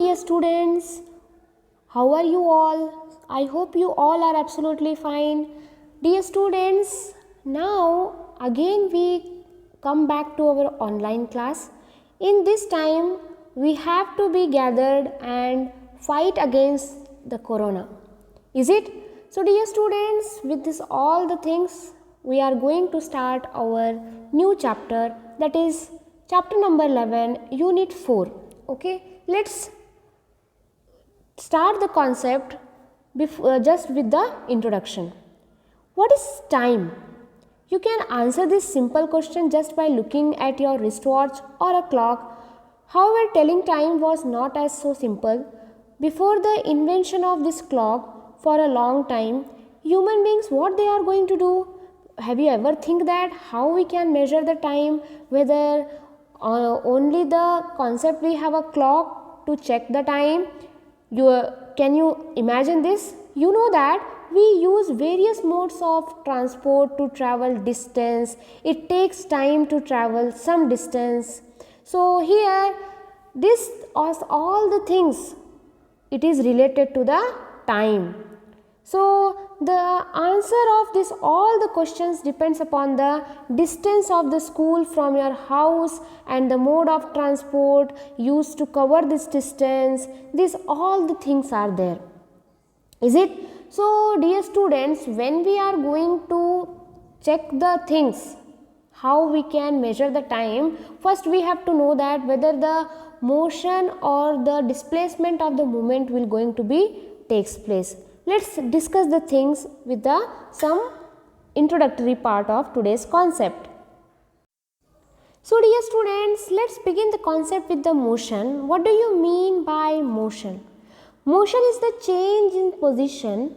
Dear students, how are you all? I hope you all are absolutely fine. Dear students, now again we come back to our online class. In this time, we have to be gathered and fight against the corona. Is it? So, dear students, with this all the things, we are going to start our new chapter, that is chapter number 11, unit 4. Okay, let's start the concept just with the introduction. What is time? You can answer this simple question just by looking at your wristwatch or a clock. However, telling time was not as so simple. Before the invention of this clock, for a long time, human beings, what they are going to do? Have you ever think that how we can measure the time, whether only the concept we have a clock to check the time? Can you imagine this? You know that we use various modes of transport to travel distance. It takes time to travel some distance. So here this all the things, it is related to the time. So the answer of this all the questions depends upon the distance of the school from your house and the mode of transport used to cover this distance. These all the things are there. Is it? So dear students, when we are going to check the things, how we can measure the time, first we have to know that whether the motion or the displacement of the movement will going to be takes place. Let's discuss the things with some introductory part of today's concept. So dear students, let's begin the concept with the motion. What do you mean by motion? Motion is the change in position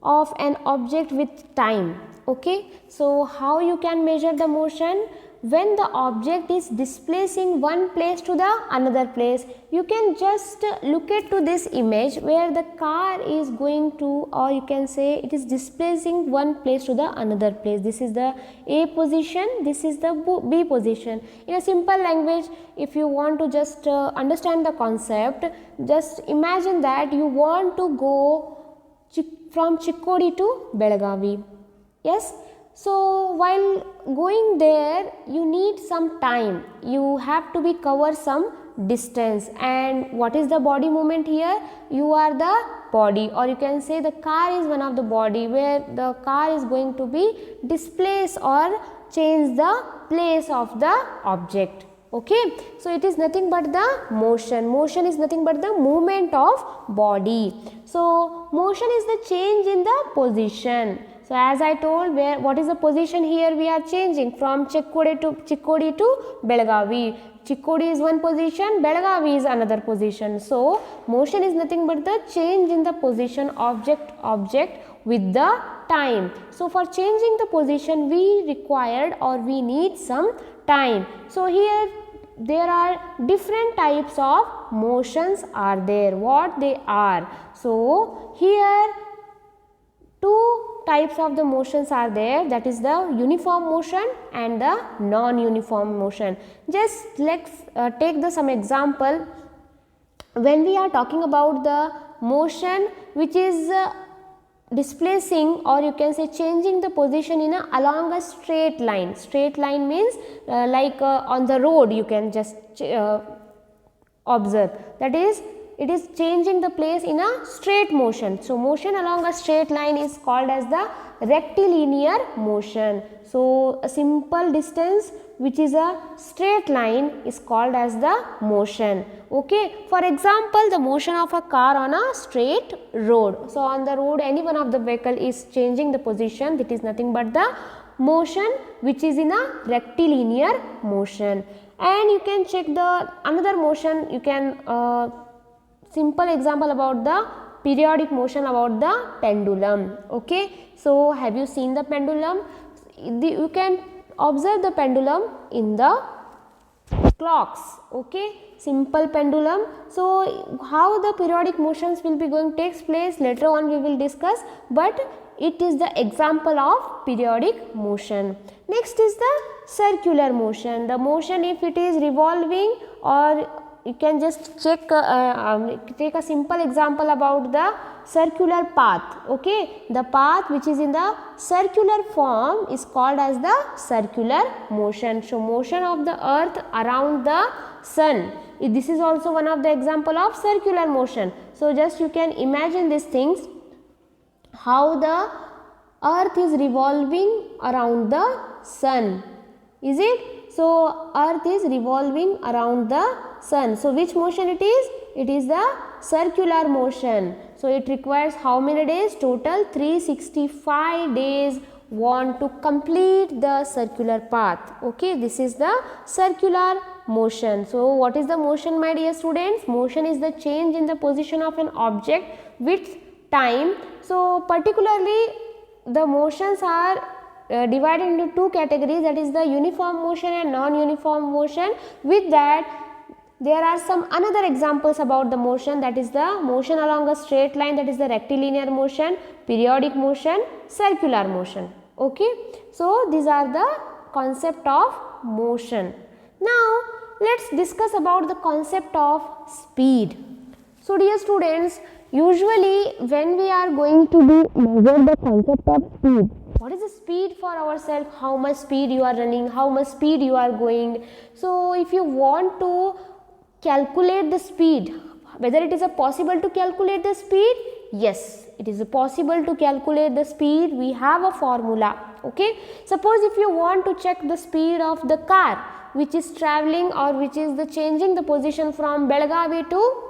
of an object with time. Okay, so how you can measure the motion? When the object is displacing one place to the another place, you can just look at to this image where the car is going to, or you can say it is displacing one place to the another place. This is the A position, this is the B position. In a simple language, if you want to just understand the concept, just imagine that you want to go from Chikkodi to Belagavi. Yes. So while going there, you need some time. You have to be cover some distance. And what is the body movement here? You are the body, or you can say the car is one of the body where the car is going to be displace or change the place of the object. Okay, so it is nothing but the motion. Motion is nothing but the movement of body. So motion is the change in the position. So as I told, what is the position here? We are changing from Chikkodi to Belagavi. Chikkodi is one position, Belagavi is another position. So motion is nothing but the change in the position object with the time. So for changing the position, we required or we need some time. So here there are different types of motions are there. What they are? So here two types of the motions are there, that is the uniform motion and the non-uniform motion. Just let's take some example. When we are talking about the motion which is displacing, or you can say changing the position in along a straight line. Straight line means like on the road you can just observe, that is it is changing the place in a straight motion. So motion along a straight line is called as the rectilinear motion. So a simple distance which is a straight line is called as the motion. Okay, for example, the motion of a car on a straight road. So on the road, any one of the vehicle is changing the position, that is nothing but the motion which is in a rectilinear motion. And you can check the another motion. You can simple example about the periodic motion, about the pendulum. Okay, so have you seen the pendulum? You can observe the pendulum in the clocks. Okay, simple pendulum. So how the periodic motions will be going takes place later on we will discuss, but it is the example of periodic motion. Next is the circular motion. The motion if it is revolving or you can just check take a simple example about the circular path. Okay, the path which is in the circular form is called as the circular motion. So motion of the earth around the sun, this is also one of the example of circular motion. So just you can imagine these things, how the earth is revolving around the sun, is it? So earth is revolving around the sun. So which motion it is? It is the circular motion. So it requires how many days? Total 365 days want to complete the circular path. Okay, this is the circular motion. So what is the motion, my dear students? Motion is the change in the position of an object with time. So particularly the motions are divided into two categories, that is the uniform motion and non-uniform motion. With that, there are some another examples about the motion, that is the motion along a straight line, that is the rectilinear motion, periodic motion, circular motion. Okay, so these are the concept of motion. Now let's discuss about the concept of speed. So dear students, usually when we are going to measure the concept of speed, what is the speed for ourselves, how much speed you are running, how much speed you are going. So if you want to calculate the speed, whether it is possible to calculate the speed, yes, it is possible to calculate the speed. We have a formula. Okay, suppose if you want to check the speed of the car which is traveling or which is the changing the position from Belagavi to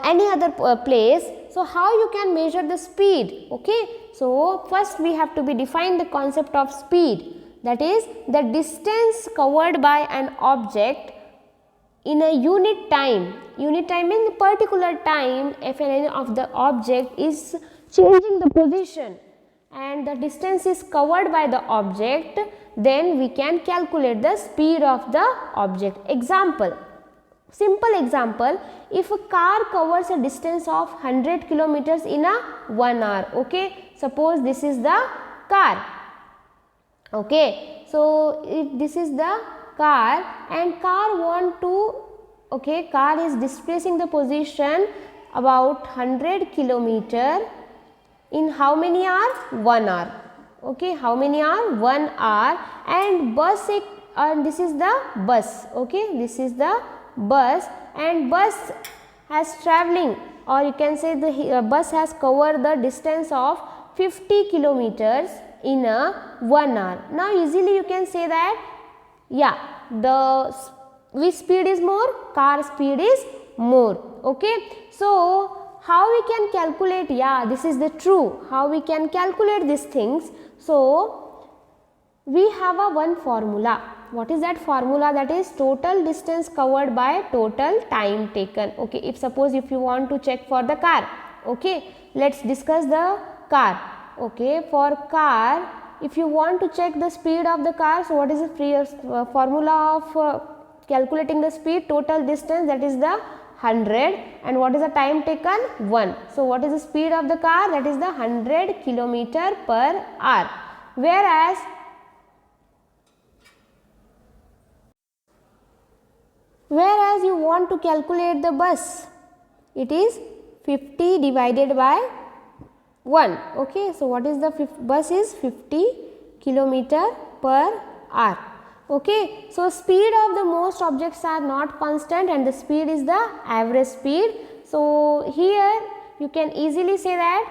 any other place, so how you can measure the speed? Okay, so first we have to be define the concept of speed, that is the distance covered by an object in a unit time. Unit time means the particular time if any of the object is changing the position and the distance is covered by the object, then we can calculate the speed of the object. Example, simple example, if a car covers a distance of 100 kilometers in a 1 hour. Okay, suppose this is the car. Okay, so if this is the car and car want to, okay, car is displacing the position about 100 kilometer in how many hours? 1 hour. Okay, how many hours? 1 hour. And bus, this is the bus. Okay, this is the bus, and bus has traveling, or you can say the bus has covered the distance of 50 kilometers in a 1 hour. Now easily you can say that, yeah, the which speed is more? Car speed is more. Okay, so how we can calculate? Yeah, this is the true. How we can calculate these things? So we have a one formula. What is that formula? That is total distance covered by total time taken. Okay, if suppose if you want to check for the car, okay, let's discuss the car. Okay, for car, if you want to check the speed of the car, so what is the formula of calculating the speed? Total distance, that is the 100, and what is the time taken? 1. So what is the speed of the car? That is the 100 kilometer per hour. Whereas you want to calculate the bus, it is 50 divided by 1. Okay, so what is the bus is 50 kilometer per hour. Okay, so speed of the most objects are not constant and the speed is the average speed. So here you can easily say that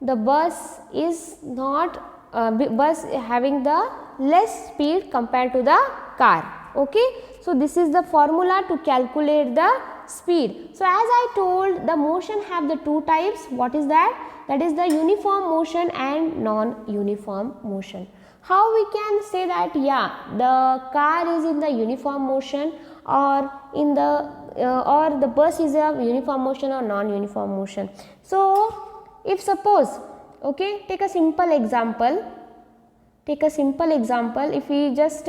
the bus is not bus having the less speed compared to the car. Okay, so this is the formula to calculate the speed. So as I told, the motion have the two types. What is that? That is the uniform motion and non-uniform motion. How we can say that, yeah, the car is in the uniform motion, or in the or the bus is a uniform motion or non-uniform motion. So if suppose, okay, take a simple example. If we just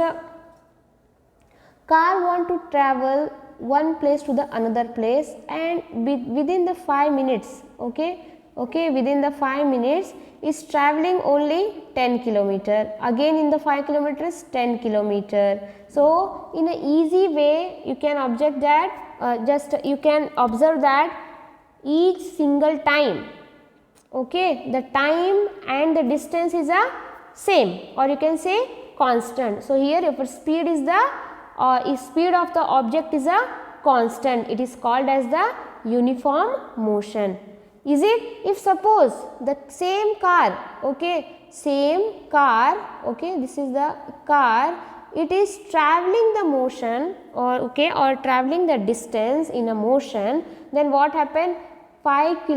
car want to travel one place to the another place, and within the 5 minutes, okay, okay, within the 5 minutes is traveling only 10 kilometer, again in the 5 kilometers 10 kilometer. So in a easy way you can object that you can observe that each single time, okay, the time and the distance is a same, or you can say constant. So here if speed is the if speed of the object is a constant, it is called as the uniform motion. Is it? If suppose the same car, okay, same car, okay, this is the car, it is traveling the motion or traveling the distance in a motion, then what happened? 5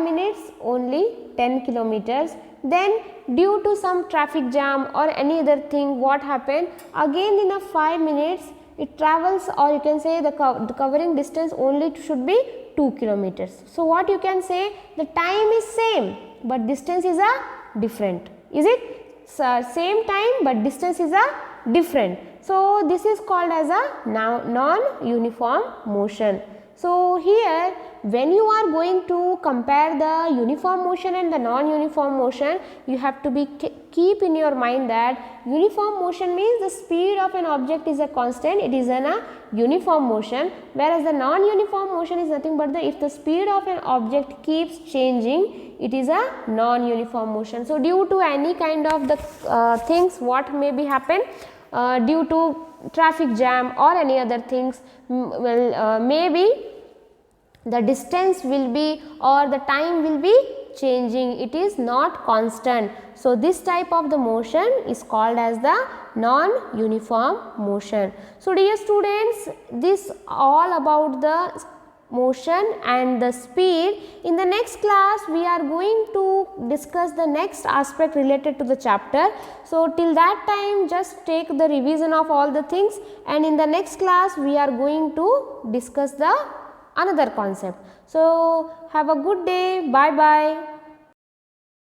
minutes only 10 kilometers. Then due to some traffic jam or any other thing, what happened? Again in a 5 minutes it travels, or you can say the covering distance only should be 2 kilometers. So what you can say? The time is same but distance is a different. Is it? So same time but distance is a different. So this is called as a non-uniform motion. So here when you are going to compare the uniform motion and the non-uniform motion, you have to be keep in your mind that uniform motion means the speed of an object is a constant, it is a uniform motion, whereas the non-uniform motion is nothing but if the speed of an object keeps changing, it is a non-uniform motion. So due to any kind of the things what may be happen, due to traffic jam or any other things, maybe the distance will be or the time will be changing, it is not constant. So this type of the motion is called as the non-uniform motion. So dear students, this all about the motion and the speed. In the next class we are going to discuss the next aspect related to the chapter. So till that time just take the revision of all the things, and in the next class we are going to discuss the another concept. So have a good day. Bye bye.